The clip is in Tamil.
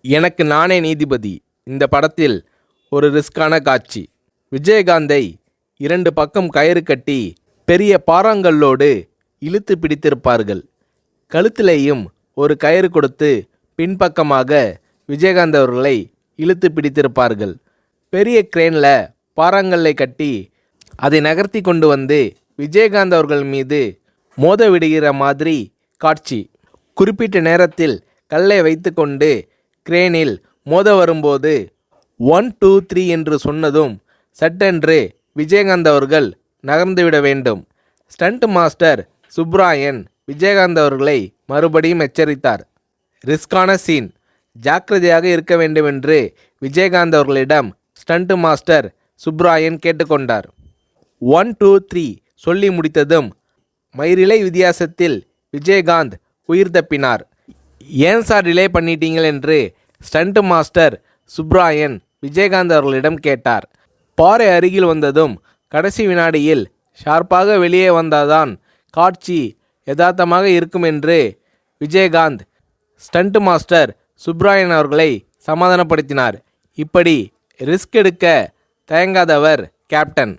எனக்கு நானே நீதிபதி. இந்த படத்தில் ஒரு ரிஸ்கான காட்சி. விஜயகாந்தை 2 பக்கம் கயிறு கட்டி பெரிய பாறாங்கல்லோடு இழுத்து பிடித்திருப்பார்கள். கழுத்திலேயும் ஒரு கயிறு கொடுத்து பின்பக்கமாக விஜயகாந்த் அவர்களை இழுத்து பிடித்திருப்பார்கள். பெரிய கிரேனில் பாறாங்கல்லை கட்டி அதை நகர்த்தி கொண்டு வந்து விஜயகாந்த் அவர்கள் மீது மோத விடுகிற மாதிரி காட்சி. குறிப்பிட்ட நேரத்தில் கல்லை வைத்து கொண்டு கிரேனில் மோத வரும்போது 1 2 3 என்று சொன்னதும் சட்டென்று விஜயகாந்த் அவர்கள் நகர்ந்துவிட வேண்டும். ஸ்டண்ட் மாஸ்டர் சுப்ராயன் விஜயகாந்த் அவர்களை மறுபடியும் எச்சரித்தார். ரிஸ்கான சீன், ஜாக்கிரதையாக இருக்க வேண்டுமென்று விஜயகாந்த் அவர்களிடம் ஸ்டண்ட் மாஸ்டர் சுப்ராயன் கேட்டுக்கொண்டார். 1 2 3 சொல்லி முடித்ததும் மயிரிழை வித்தியாசத்தில் விஜயகாந்த் உயிர் தப்பினார். ஏன் சார் டிலே பண்ணிட்டீங்கள் என்று ஸ்டண்ட் மாஸ்டர் சுப்ராயன் விஜயகாந்த் அவர்களிடம் கேட்டார். பாறை அருகில் வந்ததும் கடைசி வினாடியில் ஷார்ப்பாக வெளியே வந்தாதான் காட்சி யதார்த்தமாக இருக்கும் என்று விஜயகாந்த் ஸ்டண்ட் மாஸ்டர் சுப்ராயன் அவர்களை சமாதானப்படுத்தினார். இப்படி ரிஸ்க் எடுக்க தயங்காதவர் கேப்டன்.